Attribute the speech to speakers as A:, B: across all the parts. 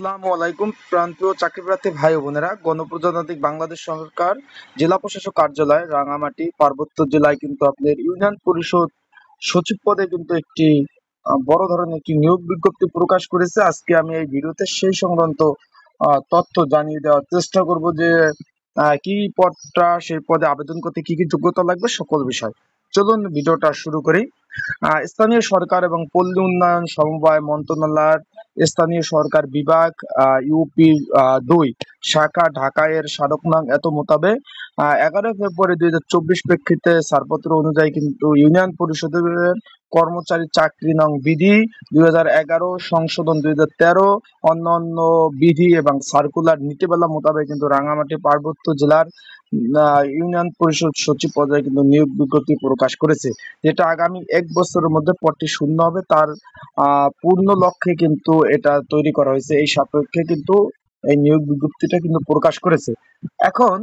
A: আসসালামু আলাইকুম প্রান্তীয় চাকরিপ্রার্থী ভাই ও বোনেরা। গণপ্রজাতান্ত্রিক বাংলাদেশ সরকার জেলা প্রশাসক কার্যালয় রাঙামাটি পার্বত্য জেলায় কিন্তু আপনার ইউনিয়ন পরিষদ সচিব পদে কিন্তু একটি বড় ধরনের একটি নিয়োগ বিজ্ঞপ্তি প্রকাশ করেছে। আজকে আমি এই ভিডিওতে সেই সংক্রান্ত তথ্য জানিয়ে দেওয়ার চেষ্টা করব যে কি পদটা, সেই পদে আবেদন করতে কি কি যোগ্যতা লাগবে সকল বিষয়। চলুন ভিডিওটা শুরু করি। স্থানীয় সরকার এবং পল্লী উন্নয়ন সমবায় মন্ত্রণালয়ের স্থানীয় সরকার বিভাগ ইউপি ২ শাখা ঢাকা এর স্মারক নং এত মোতাবেক ১১ ফেব্রুয়ারি ২০২৪ প্রেক্ষিতে ছাড়পত্র অনুযায়ী কিন্তু ইউনিয়ন পরিষদের কর্মচারী চাকরি নং বিধি ২০১১ সংশোধন ২০১৩ অন্যান্য বিধি এবং সার্কুলার নীতিমালা মোতাবেক কিন্তু রাঙামাটি পার্বত্য জেলার ইউনিয়ন পরিষদ সচিব পদে কিন্তু নিয়োগ বিজ্ঞপ্তি প্রকাশ করেছে, যেটা আগামী ১ বছরের মধ্যে পদটি শূন্য হবে। তার পূর্ণ লক্ষ্যে কিন্তু এটা তৈরি করা হয়েছে। এই সাপেক্ষে কিন্তু এই নিয়োগ বিজ্ঞপ্তিটা কিন্তু প্রকাশ করেছে। এখন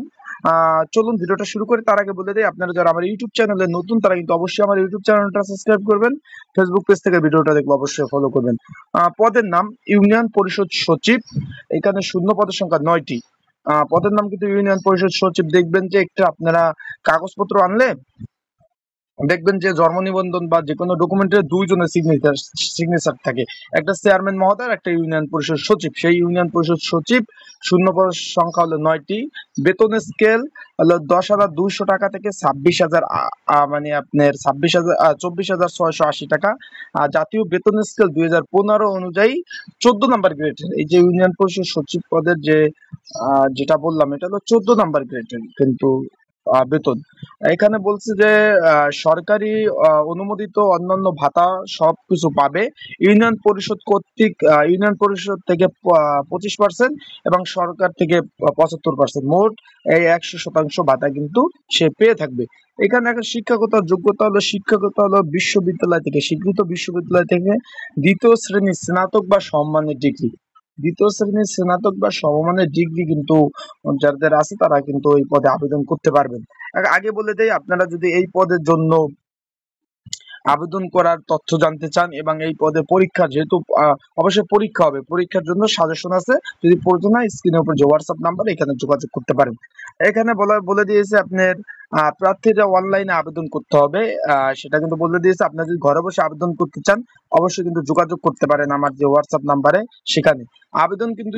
A: চলুন ভিডিওটা শুরু করি। তার আগে বলে দিই, আপনারা যারা আমার ইউটিউব চ্যানেলে নতুন তারা কিন্তু অবশ্যই আমার ইউটিউব চ্যানেলটা সাবস্ক্রাইব করবেন। ফেসবুক পেজ থেকে ভিডিওটা দেখলে অবশ্যই ফলো করবেন। পদের নাম ইউনিয়ন পরিষদ সচিব। এখানে শূন্য পদের সংখ্যা ৯টি। পদের নাম কিন্তু ইউনিয়ন পরিষদ সচিব। দেখবেন যে একটা আপনারা কাগজপত্র আনলে দেখবেন যে জন্ম নিবন্ধন বা যে কোনো ডকুমেন্টে দুইজনের সিগনেচার থাকে, একটা চেয়ারম্যান মহোদয়, একটা ইউনিয়ন পরিষদ সচিব। সেই ইউনিয়ন পরিষদ সচিব শূন্য পদের সংখ্যা হলো ৯টি। বেতন স্কেল হলো ১০,২০০ টাকা থেকে ২৬,০০০ মানে আপনার ২৪,৬৮০ টাকা। জাতীয় বেতন স্কেল ২০১৫ অনুযায়ী ১৪ নাম্বার গ্রেডের এই যে ইউনিয়ন পরিষদ সচিব পদের যেটা বললাম, এটা হলো ১৪ নাম্বার গ্রেডের কিন্তু বেতন। এখানে বলছে যে সরকারি অনুমোদিত অন্যান্য ভাতা সবকিছু পাবে ইউনিয়ন পরিষদ কর্তৃক। ইউনিয়ন পরিষদ থেকে 25% এবং সরকার থেকে 75%, মোট এই 100% ভাতা কিন্তু সে পেয়ে থাকবে। এখানে একটা শিক্ষাগত যোগ্যতা হলো বিশ্ববিদ্যালয় থেকে, স্বীকৃত বিশ্ববিদ্যালয় থেকে দ্বিতীয় শ্রেণীর স্নাতক বা সমমানের ডিগ্রি। দ্বিতীয় শ্রেণীর স্নাতক বা সমমানের ডিগ্রি কিন্তু যাদের আছে তারা কিন্তু এই পদে আবেদন করতে পারবেন। আগে বলে দেই, আপনারা যদি এই পদের জন্য আবেদন করার তথ্য জানতে চান এবং এই পদে পরীক্ষা, যেহেতু অবশ্যই পরীক্ষা হবে, পরীক্ষার জন্য সাজেশন আছে, যদি প্রয়োজন হয় স্ক্রিনের উপর যে হোয়াটসঅ্যাপ নাম্বার এখানে যোগাযোগ করতে পারেন। এখানে বলে দিয়েছে আপনার প্রার্থীরা অনলাইনে আবেদন করতে হবে, সেটা কিন্তু বলে দিয়েছে। আপনারা যদি ঘরে বসে আবেদন করতে চান অবশ্যই কিন্তু যোগাযোগ করতে পারেন আমার যে হোয়াটসঅ্যাপ নাম্বারে। সেখানে আবেদন কিন্তু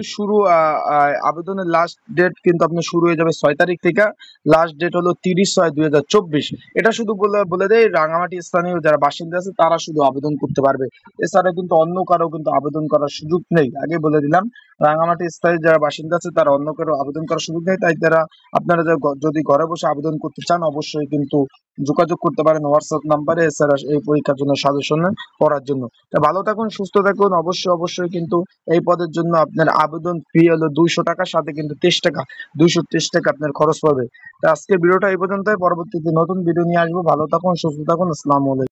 A: আবেদনের লাস্ট ডেট কিন্তু আপনার শুরু হয়ে যাবে 6 তারিখ থেকে। লাস্ট ডেট হলো 30/6/2024। এটা শুধু বলে দেয় রাঙামাটি স্থানীয় যারা বাসিন্দা আছে তারা শুধু আবেদন করতে পারবে, এছাড়া কিন্তু অন্য কারো কিন্তু আবেদন করার সুযোগ নেই। আগে বলে দিলাম, রাঙামাটি স্থানীয় যারা বাসিন্দা আছে তারা অন্য কারো আবেদন করার সুযোগ নেই। তাই আপনারা যদি ঘরে বসে আবেদন করতে চান অবশ্যই কিন্তু যোগাযোগ করতে পারেন হোয়াটসঅ্যাপ নাম্বারে, এছাড়া এই পরীক্ষার জন্য সাজেশন পড়ার জন্য। ভালো থাকুন, সুস্থ থাকুন। অবশ্যই কিন্তু এই পদের জন্য আপনার আবেদন ফি হলো 200 টাকার সাথে কিন্তু 230 টাকা আপনার খরচ পড়বে। আজকে ভিডিওটা এই পর্যন্ত। পরবর্তীতে নতুন ভিডিও নিয়ে আসবো। ভালো থাকুন, সুস্থ থাকুন। আসসালামু আলাইকুম।